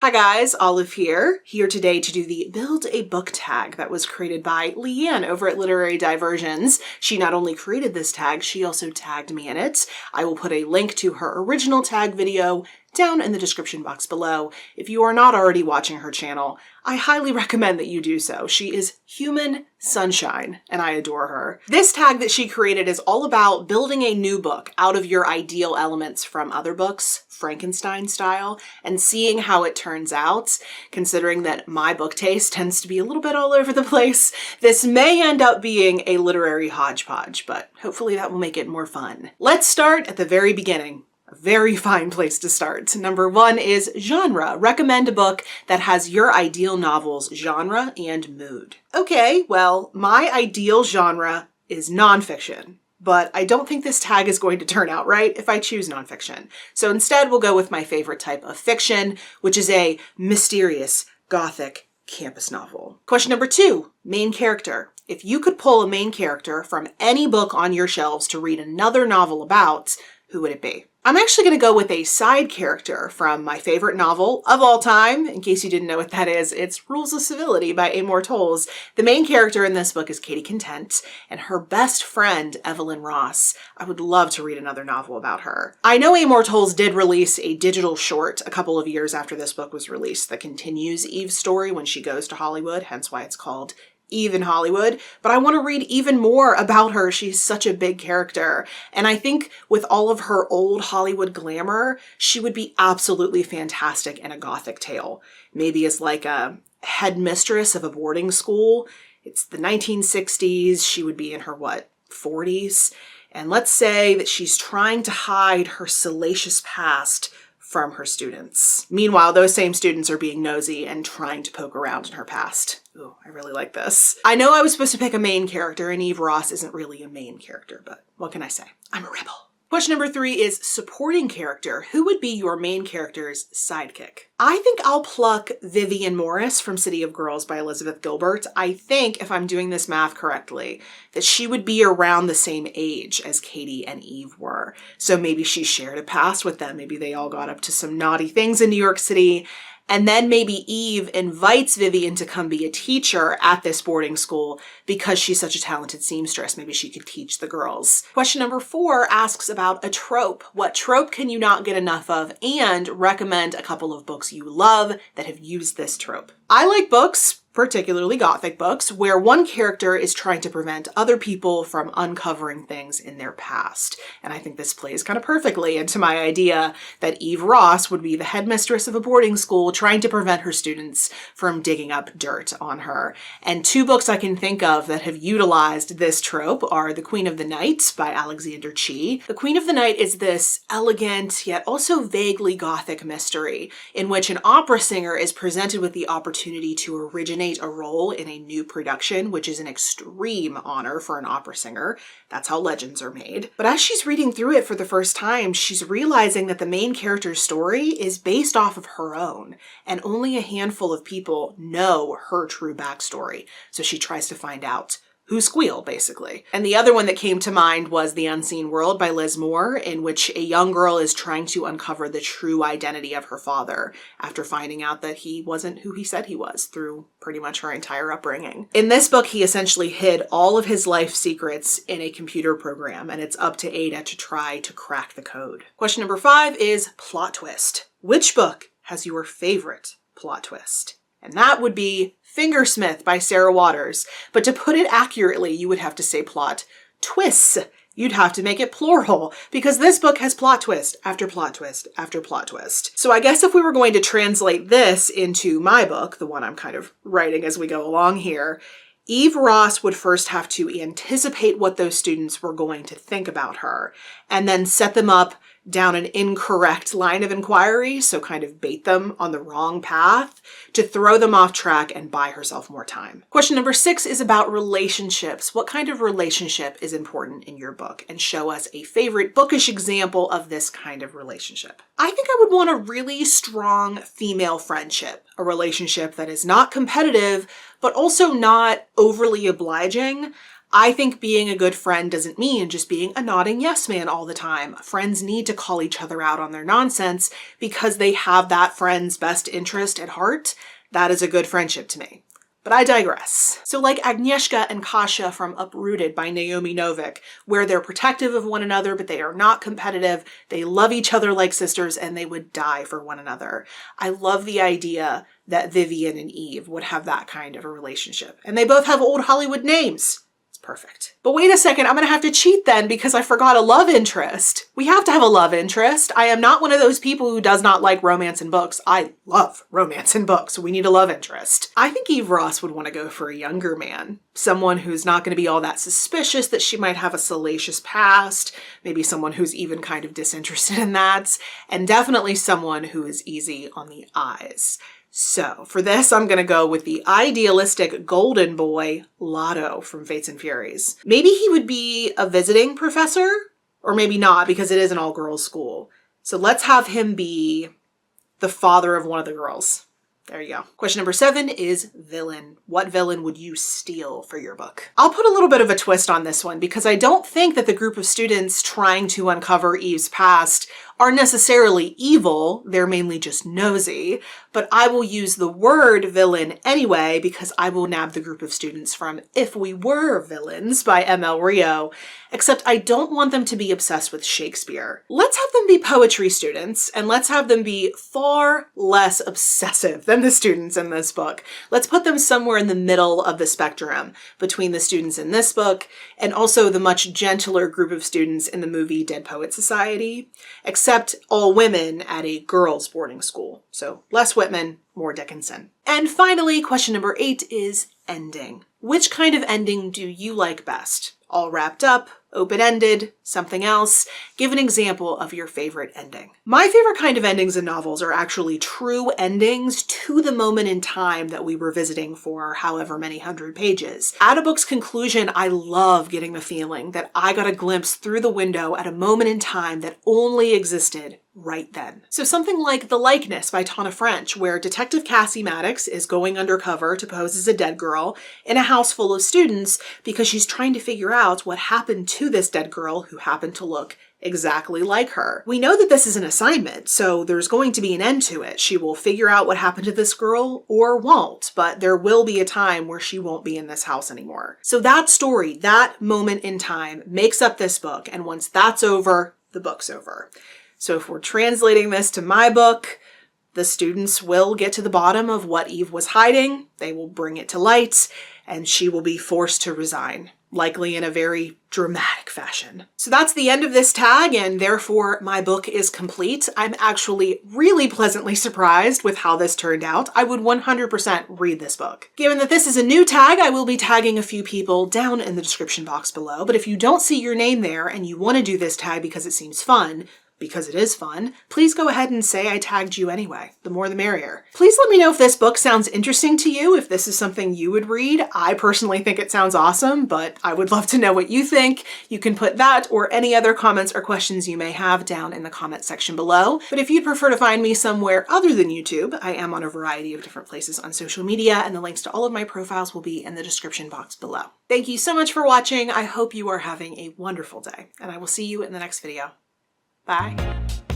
Hi guys, Olive here today to do the Build a Book tag that was created by Leanne over at Literary Diversions. She not only created this tag, she also tagged me in it. I will put a link to her original tag video down in the description box below. If you are not already watching her channel, I highly recommend that you do so. She is human sunshine, and I adore her. This tag that she created is all about building a new book out of your ideal elements from other books, Frankenstein style, and seeing how it turns out. Considering that my book taste tends to be a little bit all over the place, this may end up being a literary hodgepodge, but hopefully that will make it more fun. Let's start at the very beginning. A very fine place to start. Number one is genre. Recommend a book that has your ideal novel's genre and mood. Okay, well, my ideal genre is nonfiction, but I don't think this tag is going to turn out right if I choose nonfiction. So instead, we'll go with my favorite type of fiction, which is a mysterious, gothic campus novel. Question number two, main character. If you could pull a main character from any book on your shelves to read another novel about, who would it be? I'm actually going to go with a side character from my favorite novel of all time. In case you didn't know what that is, it's Rules of Civility by Amor Towles. The main character in this book is Katie Content, and her best friend, Evelyn Ross. I would love to read another novel about her. I know Amor Towles did release a digital short a couple of years after this book was released that continues Eve's story when she goes to Hollywood, hence why it's called Eve in Hollywood, but I want to read even more about her. She's such a big character. And I think with all of her old Hollywood glamour, she would be absolutely fantastic in a gothic tale. Maybe as like a headmistress of a boarding school. It's the 1960s. She would be in her, 40s? And let's say that she's trying to hide her salacious past from her students. Meanwhile, those same students are being nosy and trying to poke around in her past. Ooh, I really like this. I know I was supposed to pick a main character, and Eve Ross isn't really a main character, but what can I say? I'm a rebel. Question number three is supporting character. Who would be your main character's sidekick? I think I'll pluck Vivian Morris from City of Girls by Elizabeth Gilbert. I think, if I'm doing this math correctly, that she would be around the same age as Katie and Eve were. So maybe she shared a past with them. Maybe they all got up to some naughty things in New York City. And then maybe Eve invites Vivian to come be a teacher at this boarding school because she's such a talented seamstress. Maybe she could teach the girls. Question number four asks about a trope. What trope can you not get enough of? And recommend a couple of books you love that have used this trope. I like books, particularly gothic books, where one character is trying to prevent other people from uncovering things in their past. And I think this plays kind of perfectly into my idea that Eve Ross would be the headmistress of a boarding school trying to prevent her students from digging up dirt on her. And two books I can think of that have utilized this trope are The Queen of the Night by Alexander Chee. The Queen of the Night is this elegant yet also vaguely gothic mystery in which an opera singer is presented with the opportunity to originate a role in a new production, which is an extreme honor for an opera singer. That's how legends are made. But as she's reading through it for the first time, she's realizing that the main character's story is based off of her own, and only a handful of people know her true backstory. So she tries to find out who squeal, basically. And the other one that came to mind was The Unseen World by Liz Moore, in which a young girl is trying to uncover the true identity of her father after finding out that he wasn't who he said he was through pretty much her entire upbringing. In this book, he essentially hid all of his life secrets in a computer program, and it's up to Ada to try to crack the code. Question number five is plot twist. Which book has your favorite plot twist? And that would be Fingersmith by Sarah Waters. But to put it accurately, you would have to say plot twists. You'd have to make it plural because this book has plot twist after plot twist after plot twist. So I guess if we were going to translate this into my book, the one I'm kind of writing as we go along here, Eve Ross would first have to anticipate what those students were going to think about her and then set them up down an incorrect line of inquiry, so kind of bait them on the wrong path to throw them off track and buy herself more time. Question number six is about relationships. What kind of relationship is important in your book? And show us a favorite bookish example of this kind of relationship. I think I would want a really strong female friendship, a relationship that is not competitive, but also not overly obliging. I think being a good friend doesn't mean just being a nodding yes man all the time. Friends need to call each other out on their nonsense because they have that friend's best interest at heart. That is a good friendship to me. But I digress. So like Agnieszka and Kasia from Uprooted by Naomi Novik, where they're protective of one another, but they are not competitive. They love each other like sisters and they would die for one another. I love the idea that Vivian and Eve would have that kind of a relationship. And they both have old Hollywood names. Perfect. But wait a second, I'm gonna have to cheat then because I forgot a love interest. We have to have a love interest. I am not one of those people who does not like romance in books. I love romance in books, so we need a love interest. I think Eve Ross would want to go for a younger man. Someone who's not going to be all that suspicious that she might have a salacious past, maybe someone who's even kind of disinterested in that, and definitely someone who is easy on the eyes. So for this, I'm going to go with the idealistic golden boy, Lotto from Fates and Furies. Maybe he would be a visiting professor, or maybe not because it is an all-girls school. So let's have him be the father of one of the girls. There you go. Question number 7 is villain. What villain would you steal for your book? I'll put a little bit of a twist on this one because I don't think that the group of students trying to uncover Eve's past are necessarily evil. They're mainly just nosy. But I will use the word villain anyway because I will nab the group of students from If We Were Villains by M.L. Rio, except I don't want them to be obsessed with Shakespeare. Let's have them be poetry students and let's have them be far less obsessive than the students in this book. Let's put them somewhere in the middle of the spectrum between the students in this book and also the much gentler group of students in the movie Dead Poets Society, except all women at a girls' boarding school. So less Whitman, more Dickinson. And finally, question number 8 is ending. Which kind of ending do you like best? All wrapped up, open-ended, something else? Give an example of your favorite ending. My favorite kind of endings in novels are actually true endings to the moment in time that we were visiting for however many hundred pages. At a book's conclusion, I love getting the feeling that I got a glimpse through the window at a moment in time that only existed right then. So something like The Likeness by Tana French, where Detective Cassie Maddox is going undercover to pose as a dead girl in a house full of students because she's trying to figure out what happened to this dead girl who happened to look exactly like her. We know that this is an assignment, so there's going to be an end to it. She will figure out what happened to this girl or won't, but there will be a time where she won't be in this house anymore. So that story, that moment in time makes up this book, and once that's over, the book's over. So if we're translating this to my book, the students will get to the bottom of what Eve was hiding, they will bring it to light, and she will be forced to resign, likely in a very dramatic fashion. So that's the end of this tag, and therefore my book is complete. I'm actually really pleasantly surprised with how this turned out. I would 100% read this book. Given that this is a new tag, I will be tagging a few people down in the description box below, but if you don't see your name there and you want to do this tag because it seems fun, because it is fun, please go ahead and say I tagged you anyway. The more the merrier. Please let me know if this book sounds interesting to you, if this is something you would read. I personally think it sounds awesome, but I would love to know what you think. You can put that or any other comments or questions you may have down in the comment section below. But if you'd prefer to find me somewhere other than YouTube, I am on a variety of different places on social media, and the links to all of my profiles will be in the description box below. Thank you so much for watching. I hope you are having a wonderful day, and I will see you in the next video. Bye.